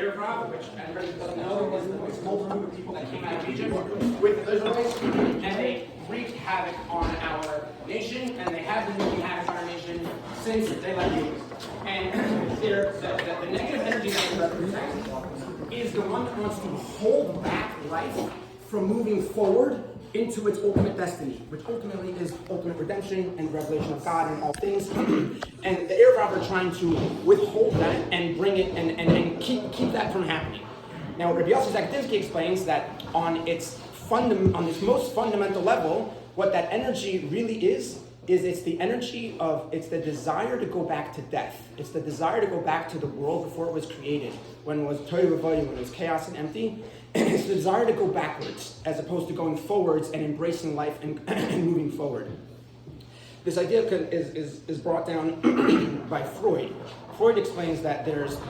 Eruv Rav, which everybody doesn't know, was the most multitude of people that came out of Egypt with the Israelites, and they wreaked havoc on our nation, and they have been wreaking havoc on our nation since they left Egypt. And the negative energy that it represents is the one that wants to hold back life from moving forward into its ultimate destiny, which ultimately is ultimate redemption and revelation of God and all things. And the Eruv Rav are trying to withhold that and bring it and keep that from happening. Now, Rabbi Yossi Zaktinsky explains that on this most fundamental level, what that energy really is it's the energy of, it's the desire to go back to death. It's the desire to go back to the world before it was created, when it was tohu vavohu, when it was chaos and empty. And it's the desire to go backwards, as opposed to going forwards and embracing life and moving forward. This idea is brought down by Freud. Freud explains that there's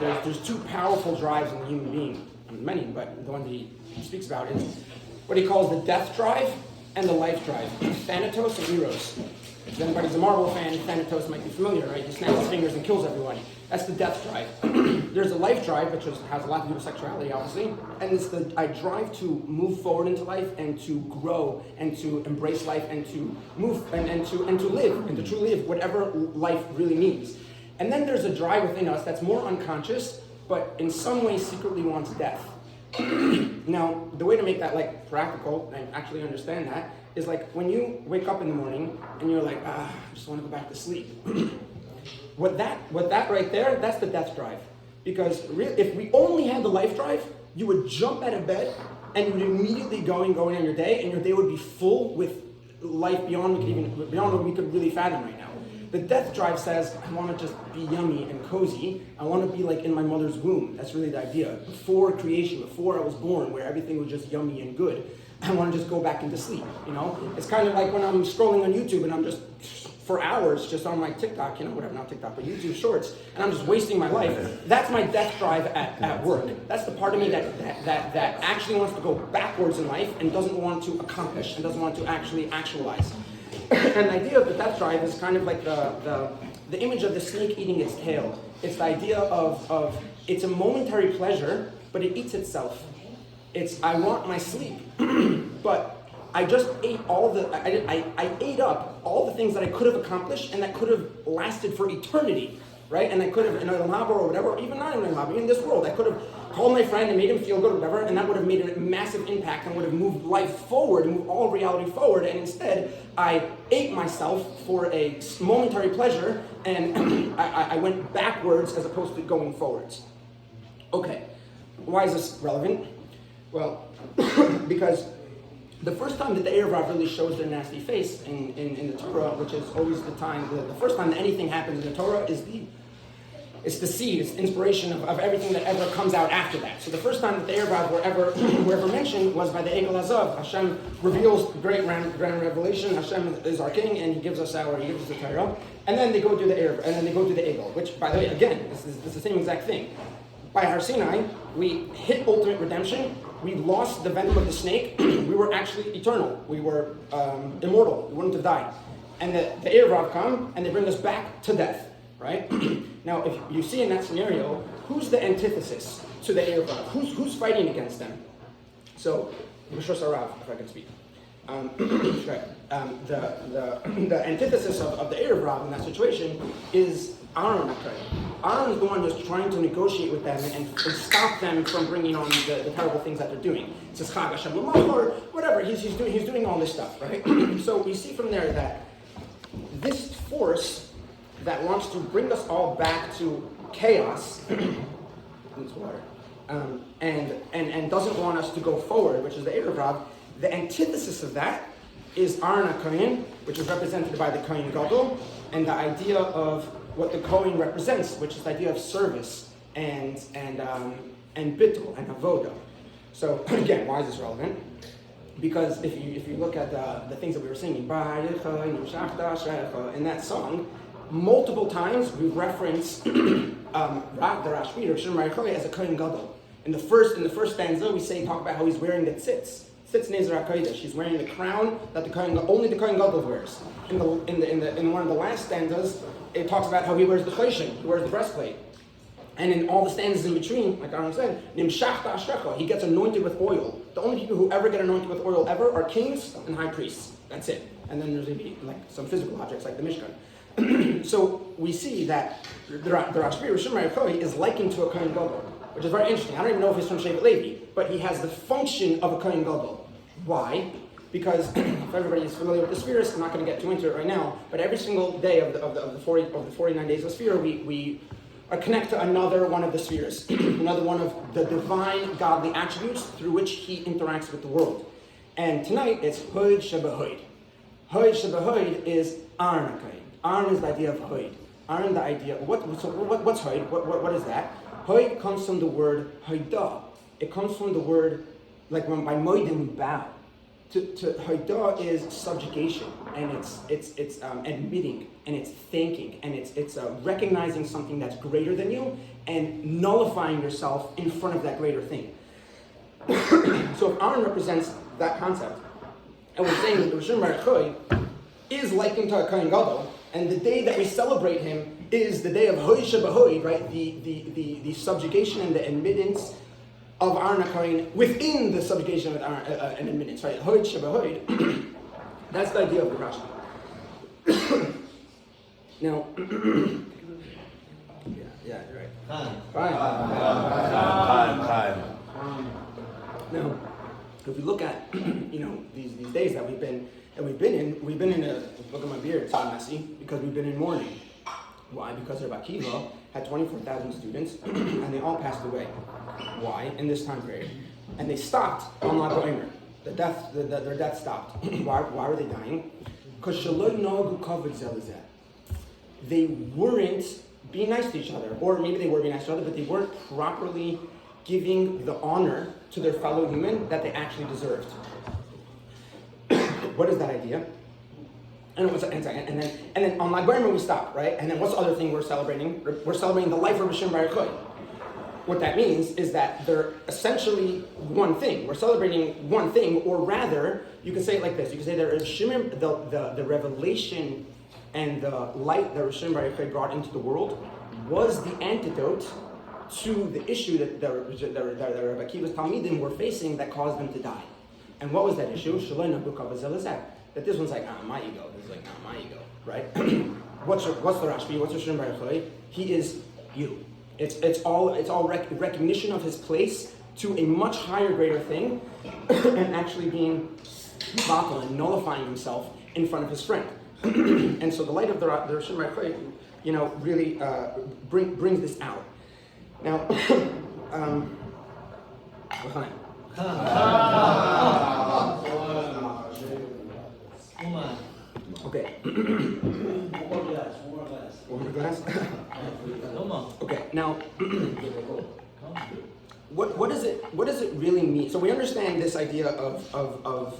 two powerful drives in the human being. Many, but the one that he speaks about is what he calls the death drive and the life drive. Thanatos and Eros. If anybody's a Marvel fan, Thanatos might be familiar, right? He snaps his fingers and kills everyone. That's the death drive. There's a life drive, which has a lot to do with sexuality, obviously. And it's the drive to move forward into life and to grow and to embrace life and to move and to live and to truly live whatever life really means. And then there's a drive within us that's more unconscious, but in some way secretly wants death. Now, the way to make that practical and actually understand that is when you wake up in the morning and you're like, I just want to go back to sleep. What that right there, that's the death drive. Because if we only had the life drive, you would jump out of bed and you would immediately going on your day, and your day would be full with life beyond what we could really fathom right now. The death drive says, I want to just be yummy and cozy. I want to be like in my mother's womb. That's really the idea. Before creation, before I was born, where everything was just yummy and good, I want to just go back into sleep, It's kind of like when I'm scrolling on YouTube and I'm just, for hours, just on my TikTok, whatever, not TikTok, but YouTube Shorts, and I'm just wasting my life. That's my death drive at work. That's the part of me that actually wants to go backwards in life and doesn't want to accomplish and doesn't want to actually actualize. And the idea of the death drive is kind of like the image of the snake eating its tail. It's the idea of it's a momentary pleasure, but it eats itself. It's, I want my sleep, but I just ate I ate up all the things that I could have accomplished and that could have lasted for eternity, right? And I could have, in Olam Haba or whatever, or even not in Olam Haba, in this world, I could have called my friend and made him feel good or whatever, and that would have made a massive impact and would have moved life forward, moved all reality forward, and instead, I ate myself for a momentary pleasure, and I went backwards as opposed to going forwards. Okay, why is this relevant? Well, because the first time that the Eruv Rav really shows their nasty face in the Torah, which is always the time, the first time that anything happens in the Torah is it's the seed, it's the inspiration of everything that ever comes out after that. So the first time that the Eruv Rav were ever mentioned was by the Egel Hazav. Hashem reveals the great grand revelation. Hashem is our king, and He gives us the Torah. And then they go do the Eruv, and then they go do the Egel, which, by the way, again, this is the same exact thing. By Har Sinai, we hit ultimate redemption. We lost the venom of the snake. We were actually eternal. We were immortal. We wouldn't have died. And the Eruv Rav come, and they bring us back to death, right? Now, if you see in that scenario, who's the antithesis to the Eruv Rav? Who's fighting against them? So, Mishra Rav, if I can speak. The antithesis of the Eruv Rav in that situation is Aaron. Aaron is the one who's trying to negotiate with them and stop them from bringing on the terrible things that they're doing. It says Chag Hashem L'Malach or whatever. He's doing all this stuff, right? So we see from there that this force that wants to bring us all back to chaos, needs water, and doesn't want us to go forward, which is the Eruv Rav. The antithesis of that is Aaron HaKohen, which is represented by the Kohen Gadol, and the idea of what the Kohen represents, which is the idea of service and bittul and avoda. So again, why is this relevant? Because if you look at the things that we were singing, in that song, multiple times we reference the Rashbi or Shemar Yechoy as a Kohen Gadol. In the first stanza, we talk about how he's wearing the tzitz Nezer HaKodesh. He's wearing the crown that only the Kohen Gadol wears. In one of the last stanzas, it talks about how he wears the choshen, he wears the breastplate. And in all the stanzas in between, like Aaron said, Nimshachta Ashrecha, he gets anointed with oil. The only people who ever get anointed with oil ever are kings and high priests. That's it. And then there's maybe like some physical objects like the Mishkan. So we see that the Rashbi Rishon Bar is likened to a Kohen Gadol, which is very interesting. I don't even know if he's from Shevet Levi, but he has the function of a Kohen Gadol. Why? Because if everybody is familiar with the spheres, I'm not going to get too into it right now, but every single day of the 49 days of sphere, we are connect to another one of the spheres, another one of the divine godly attributes through which he interacts with the world. And tonight it's Hoid Shebahoid. Hoid Shebahoid is Aaron. Aaron is the idea of Hoid. Aaron, the idea, what's Hoid? What is that? Hoid comes from the word Hoidah. It comes from the word, like when by Moedim we bow. To Hoidah is subjugation, and it's admitting, and it's thanking, and it's recognizing something that's greater than you, and nullifying yourself in front of that greater thing. So if Aaron represents that concept, and we're saying that the Rishon Bar Choy is likened to a Kohen Gadol, and the day that we celebrate him is the day of Hoy Shebahoy, right? The subjugation and the admittance of Aaron HaKohen within the subjugation of an admittance, right? Hoid Shebahoid. That's the idea of the Rashi. Now, yeah, you're right. Time. Now, if we look at these days that we've been in a, look at my beard, it's all messy because we've been in mourning. Why? Because Rebbe Akiva had 24,000 students and they all passed away. Why? In this time period. And they stopped on La Goimer. Their death stopped. Why were they dying? Because they weren't being nice to each other. Or maybe they were being nice to each other, but they weren't properly giving the honor to their fellow human that they actually deserved. What is that idea? And then on Lag we stop, right? And then what's the other thing we're celebrating? We're celebrating the life of Rishon Bar Choy. What that means is that they're essentially one thing. We're celebrating one thing, or rather, you can say it like this. You can say that the revelation and the light that Rishon Bar Choy brought into the world was the antidote to the issue that the Rebbe Akiva's Talmidim were facing that caused them to die. And what was that issue? That this one's like, my ego. This is like, my ego, right? What's the Rashbi? What's Rishon Bar Choy? He is you. It's all recognition of his place to a much higher, greater thing, and actually being batal and nullifying himself in front of his friend. And so the light of the Rishon Bar Choy, really brings this out. Now, okay. One more glass. Okay. Now, what does it really mean? So we understand this idea of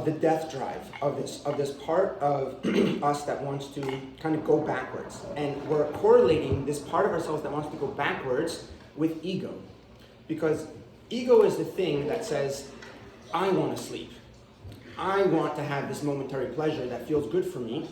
the death drive of this part of us that wants to kind of go backwards, and we're correlating this part of ourselves that wants to go backwards with ego, because ego is the thing that says, I want to sleep. I want to have this momentary pleasure that feels good for me,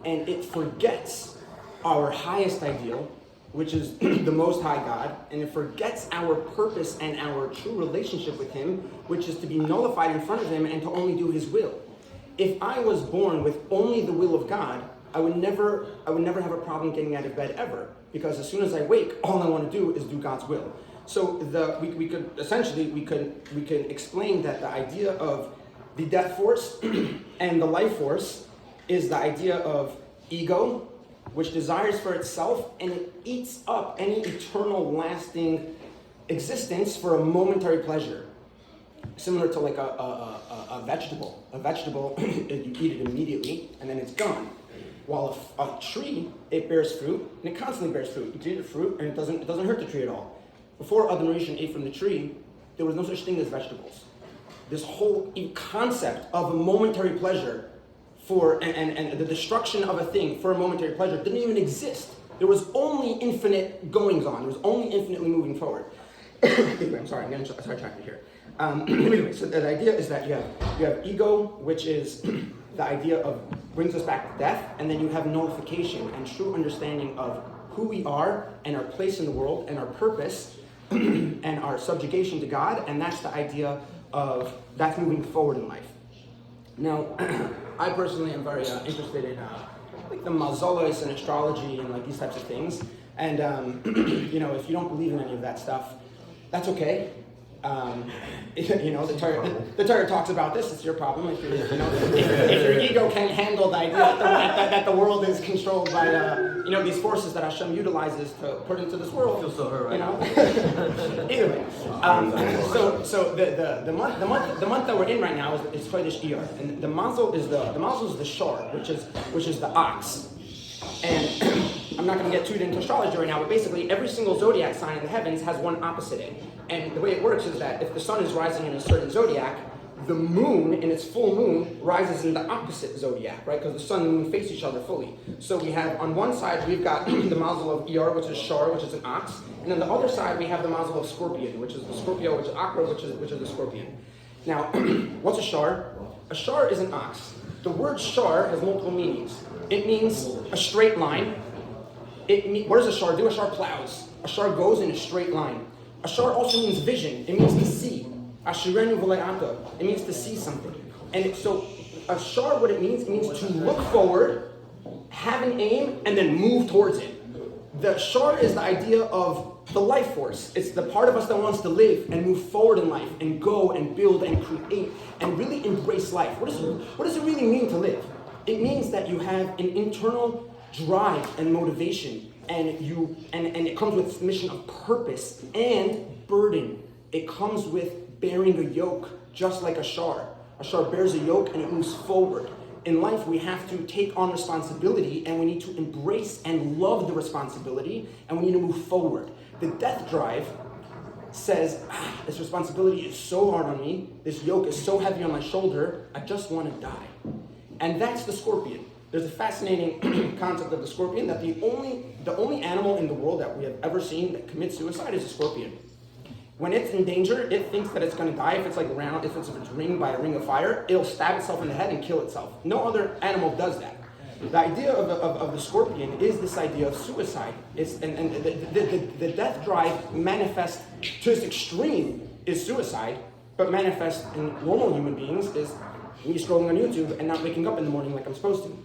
and it forgets our highest ideal, which is the Most High God, and it forgets our purpose and our true relationship with Him, which is to be nullified in front of Him and to only do His will. If I was born with only the will of God, I would never have a problem getting out of bed ever, because as soon as I wake, all I want to do is do God's will. So we could explain that the idea of the death force and the life force is the idea of ego, which desires for itself, and it eats up any eternal, lasting existence for a momentary pleasure. Similar to like a vegetable. A vegetable, you eat it immediately, and then it's gone. While a tree, it bears fruit, and it constantly bears fruit. You eat the fruit, and it doesn't hurt the tree at all. Before Adam Rishon ate from the tree, there was no such thing as vegetables. This whole concept of a momentary pleasure and the destruction of a thing for a momentary pleasure didn't even exist. There was only infinite goings on. There was only infinitely moving forward. Anyway, I'm sorry, I'm getting sidetracked here. Anyway, so the idea is that you have ego, which is the idea of brings us back to death, and then you have nullification and true understanding of who we are and our place in the world and our purpose and our subjugation to God, and that's the idea of that's moving forward in life. Now, I personally am very interested in like the mazolos and astrology and like these types of things. And if you don't believe in any of that stuff, that's okay. The Torah talks about this. It's your problem if your ego can't handle the idea that the world is controlled by these forces that Hashem utilizes to put into this world. I feel so hurt right now. Either way, so the month that we're in right now is Chodesh Iyar, and the mazel is the shor, which is the ox, and I'm not going to get too into astrology right now, but basically every single zodiac sign in the heavens has one opposite in. And the way it works is that if the sun is rising in a certain zodiac, the moon in its full moon rises in the opposite zodiac, right? Because the sun and the moon face each other fully. So we have on one side we've got the mazel of Iyar, which is Shor, which is an ox, and on the other side we have the mazel of Scorpion, which is the Scorpio, which is Akra, which is the Scorpion. Now, what's a Shor? A Shor is an ox. The word Shor has multiple meanings. It means a straight line. What does a Shor do? A Shor plows. A Shor goes in a straight line. A Shor also means vision. It means to see. Ashirenu v'le'ata. It means to see something. And so a Shor, what it means to look forward, have an aim, and then move towards it. The Shor is the idea of the life force. It's the part of us that wants to live and move forward in life and go and build and create and really embrace life. What does it really mean to live? It means that you have an internal drive and motivation, and it comes with this mission of purpose and burden. It comes with bearing a yoke, just like a Shor. A Shor bears a yoke and it moves forward. In life, we have to take on responsibility, and we need to embrace and love the responsibility, and we need to move forward. The death drive says, this responsibility is so hard on me, this yoke is so heavy on my shoulder, I just want to die. And that's the scorpion. There's a fascinating concept of the scorpion, that the only animal in the world that we have ever seen that commits suicide is a scorpion. When it's in danger, it thinks that it's going to die. If it's ringed by a ring of fire, it'll stab itself in the head and kill itself. No other animal does that. The idea of the scorpion is this idea of suicide. The death drive manifests to its extreme is suicide, but manifest in normal human beings is me scrolling on YouTube and not waking up in the morning like I'm supposed to.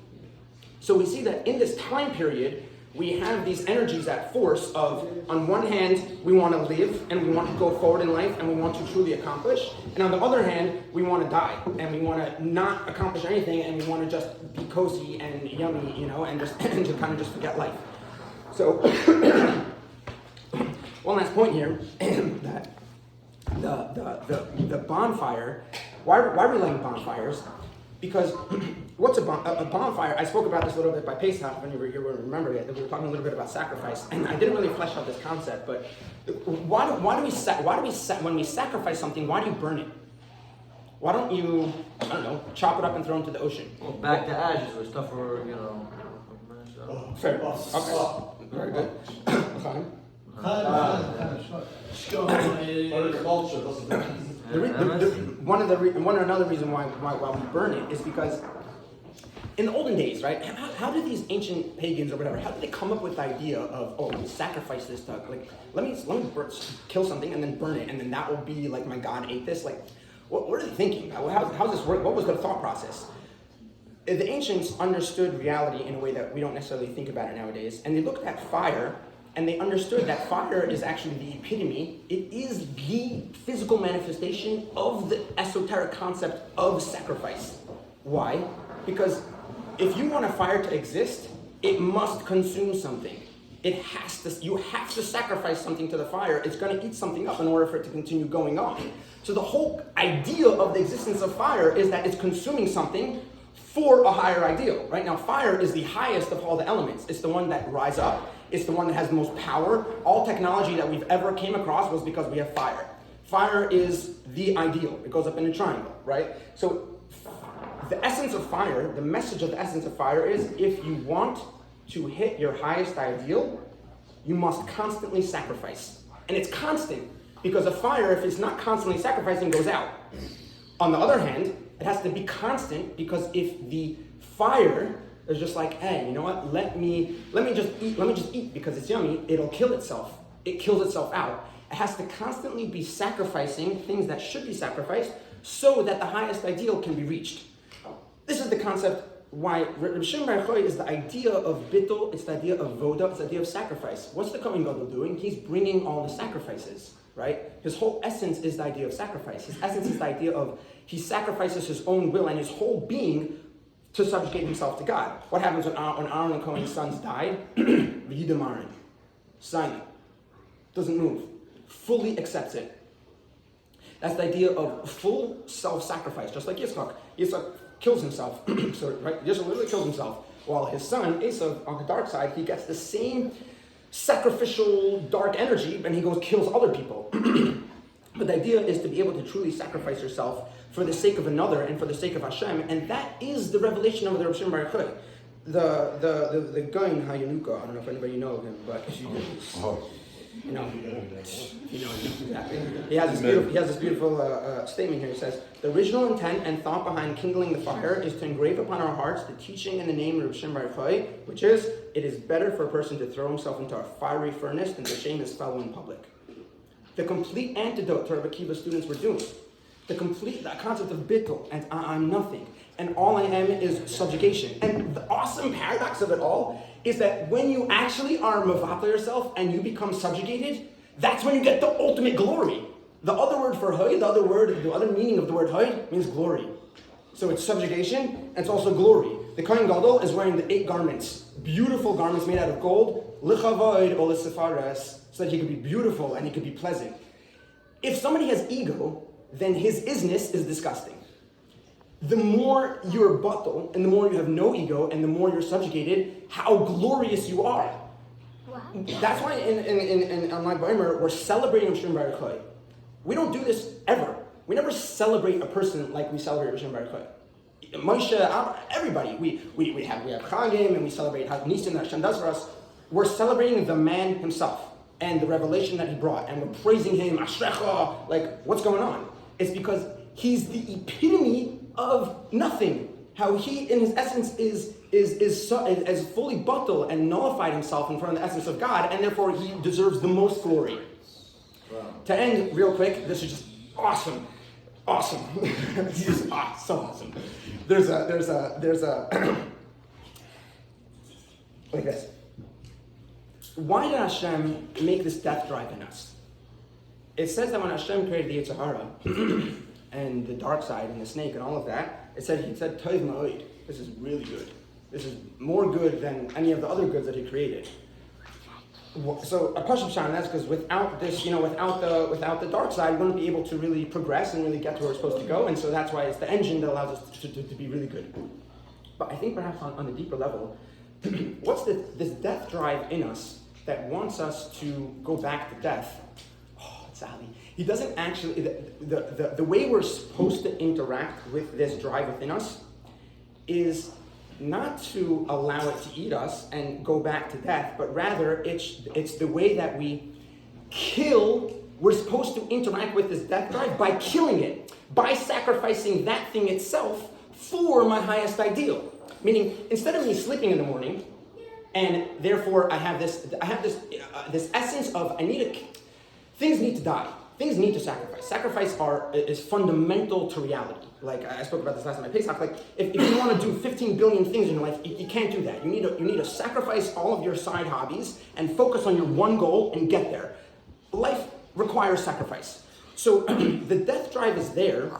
So we see that in this time period, we have these energies at force of, on one hand, we want to live and we want to go forward in life and we want to truly accomplish. And on the other hand, we want to die and we want to not accomplish anything and we want to just be cozy and yummy, and just kind of just forget life. So, one last point here, that the bonfire, why are we lighting bonfires? Because what's a bonfire? I spoke about this a little bit by Pesach when you were here. We remember it. We were talking a little bit about sacrifice, and I didn't really flesh out this concept. But why do we when we sacrifice something? Why do you burn it? Why don't you chop it up and throw it into the ocean? Well, back to ashes or stuff for Fair. Okay. Very good. Fine. Another reason why we burn it is because in the olden days, right? How did these ancient pagans or whatever? How did they come up with the idea of let me sacrifice this to let me kill something and then burn it and then that will be like my God ate this? Like, what are they thinking? How's this work? What was their thought process? The ancients understood reality in a way that we don't necessarily think about it nowadays, and they looked at fire. And they understood that fire is actually the epitome. It is the physical manifestation of the esoteric concept of sacrifice. Why? Because if you want a fire to exist, it must consume something. You have to sacrifice something to the fire. It's going to eat something up in order for it to continue going on. So the whole idea of the existence of fire is that it's consuming something for a higher ideal. Right now, fire is the highest of all the elements. It's the one that rise up. It's the one that has the most power. All technology that we've ever came across was because we have fire. Fire is the ideal. It goes up in a triangle, right? So the essence of fire, the message of the essence of fire is if you want to hit your highest ideal, you must constantly sacrifice. And it's constant because a fire, if it's not constantly sacrificing, goes out. On the other hand, it has to be constant because if the fire is just like, hey, you know what? Let me just eat because it's yummy. It'll kill itself. It kills itself out. It has to constantly be sacrificing things that should be sacrificed so that the highest ideal can be reached. This is the concept why Reb Shimon Bar Yochai is the idea of bittul, it's the idea of voda, it's the idea of sacrifice. What's the Kohen Gadol doing? He's bringing all the sacrifices, right? His whole essence is the idea of sacrifice. His essence is the idea of he sacrifices his own will and his whole being to subjugate himself to God. What happens when Aaron and Cohen's sons died? V'yidam Aaron, silent, doesn't move, fully accepts it. That's the idea of full self-sacrifice, just like Yitzchak. Yitzchak kills himself, so right, Yisrael literally kills himself, while his son, Esav, on the dark side, he gets the same sacrificial dark energy, and he goes kills other people. But the idea is to be able to truly sacrifice yourself for the sake of another and for the sake of Hashem, and that is the revelation of the Reb Shimon Bar Yochai. The guy in Hayanuka, I don't know if anybody knows him, but if you do, you know exactly. He has this beautiful statement here. He says, the original intent and thought behind kindling the fire is to engrave upon our hearts the teaching in the name of Reb Shimon Bar Yochai, which is, it is better for a person to throw himself into a fiery furnace than to shame his fellow in public. The complete antidote to Rabbi Akiva's students were doing. The concept of bittul, and I'm nothing, and all I am is subjugation. And the awesome paradox of it all is that when you actually are mavata yourself and you become subjugated, that's when you get the ultimate glory. The other word for hoy, the other meaning of the word hoy means glory. So it's subjugation, and it's also glory. The Kohen Gadol is wearing the 8 garments, beautiful garments made out of gold, lichavod or l'sefares, so that he could be beautiful and he could be pleasant. If somebody has ego, then his isness is disgusting. The more you're batal, and the more you have no ego, and the more you're subjugated, how glorious you are. Wow. That's why in Lag BaOmer, we're celebrating Reb Shimon Bar Yochai. We don't do this ever. We never celebrate a person like we celebrate Reb Shimon Bar Yochai. Moshe, everybody, we have Chagim, and we celebrate how Nisan that Hashem does for us. We're celebrating the man himself and the revelation that he brought, and we're praising him, Ashrecha, like, what's going on? It's because he's the epitome of nothing. How he, in his essence, is fully batal and nullified himself in front of the essence of God, and therefore he deserves the most glory. Wow. To end real quick, this is just awesome. This is so awesome. There's a like this. Why did Hashem make this death drive in us? It says that when Hashem created the Yetzer Hara and the dark side and the snake and all of that, he said Tov Ma'od. This is really good. This is more good than any of the other goods that he created. So a Pashup Shan, that's because without this, without the dark side, we wouldn't be able to really progress and really get to where we're supposed to go. And so that's why it's the engine that allows us to be really good. But I think perhaps on a deeper level, what's this death drive in us that wants us to go back to death? He doesn't actually, the way we're supposed to interact with this drive within us is not to allow it to eat us and go back to death, but rather it's the way that we're supposed to interact with this death drive by killing it, by sacrificing that thing itself for my highest ideal. Meaning, instead of me sleeping in the morning, and therefore I have this essence of things need to die. Things need to sacrifice. Sacrifice is fundamental to reality. Like I spoke about this last time at Pesach. Like if you want to do 15 billion things in your life, you can't do that. You need to sacrifice all of your side hobbies and focus on your one goal and get there. Life requires sacrifice. So the death drive is there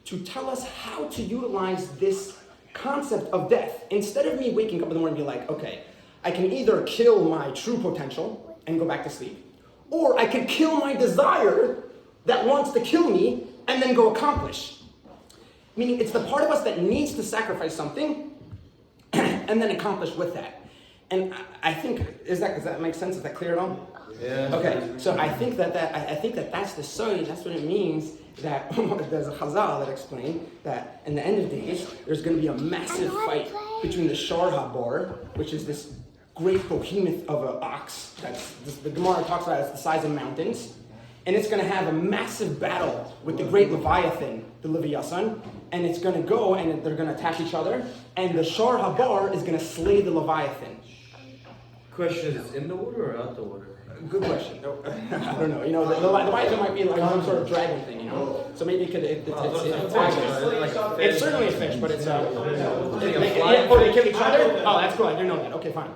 to tell us how to utilize this concept of death. Instead of me waking up in the morning and be like, okay, I can either kill my true potential and go back to sleep, or I can kill my desire that wants to kill me and then go accomplish. Meaning it's the part of us that needs to sacrifice something and then accomplish with that. And I think, does that make sense? Is that clear at all? Yeah. Okay, so I think that's the soy, that's what it means that there's a Chazal that explained that in the end of days, there's going to be a massive fight between the Shar HaBor, which is this great behemoth of an ox, the Gemara talks about it as the size of mountains, and it's going to have a massive battle with the great Leviathan, the Leviathan, and it's going to go and they're going to attack each other, and the Shar Habar is going to slay the Leviathan. Question is, in the water or out the water? Good question. I don't know. You know, the Leviathan might be like some sort of dragon thing, you know? So maybe it could, it's certainly a fish, but it's, they kill each other? Oh, that's cool. I didn't know that. Okay, fine.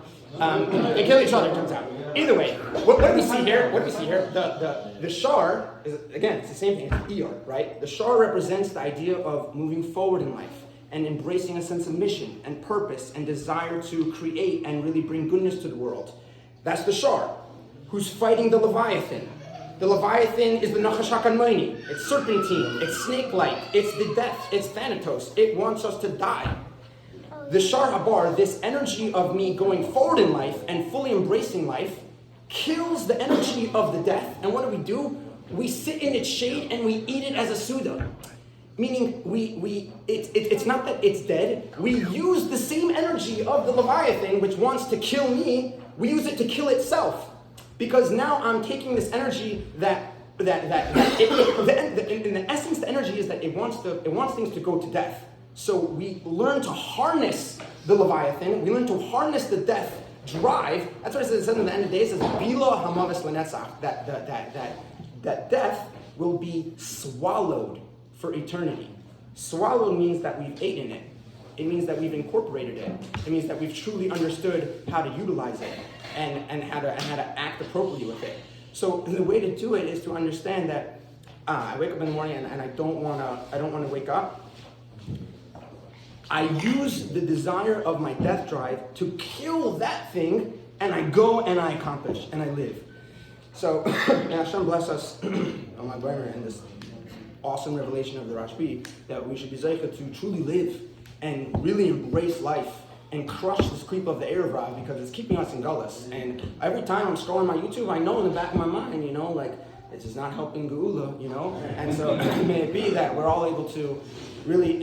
They kill each other, it turns out. Either way, what do we see here? The shar is, again, it's the same thing, it's Eor, right? The shar represents the idea of moving forward in life and embracing a sense of mission and purpose and desire to create and really bring goodness to the world. That's the shar, who's fighting the Leviathan. The Leviathan is the Nachash HaKadmoni. It's serpentine, it's snake-like, it's the death, it's Thanatos. It wants us to die. The Shar Habar, this energy of me going forward in life and fully embracing life, kills the energy of the death. And what do? We sit in its shade and we eat it as a Suda. Meaning, it's not that it's dead. We use the same energy of the Leviathan, which wants to kill me. We use it to kill itself. Because now I'm taking this energy in the essence, the energy is that it wants things to go to death. So we learn to harness the Leviathan. We learn to harness the death drive. That's what it says in the end of the day. It says, "Bila hamavis lenetzach," that death will be swallowed for eternity. Swallowed means that we've eaten it. It means that we've incorporated it. It means that we've truly understood how to utilize it and how to act appropriately with it. So the way to do it is to understand that I wake up in the morning and I don't want to wake up. I use the desire of my death drive to kill that thing, and I go and I accomplish and I live. So may Hashem bless us on my brother and this awesome revelation of the Rashbi that we should be zeicha to truly live and really embrace life and crush this creep of the Eruv Rav because it's keeping us in gullus. And every time I'm scrolling my YouTube, I know in the back of my mind, you know, like this is not helping Geula, you know. And so may it be that we're all able to really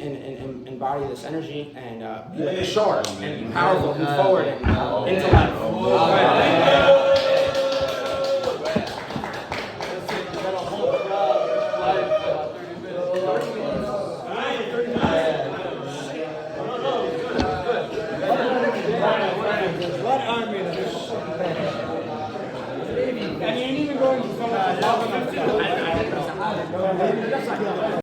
embody this energy and be like a shark and be powerful, move forward and into life. And you ain't even going to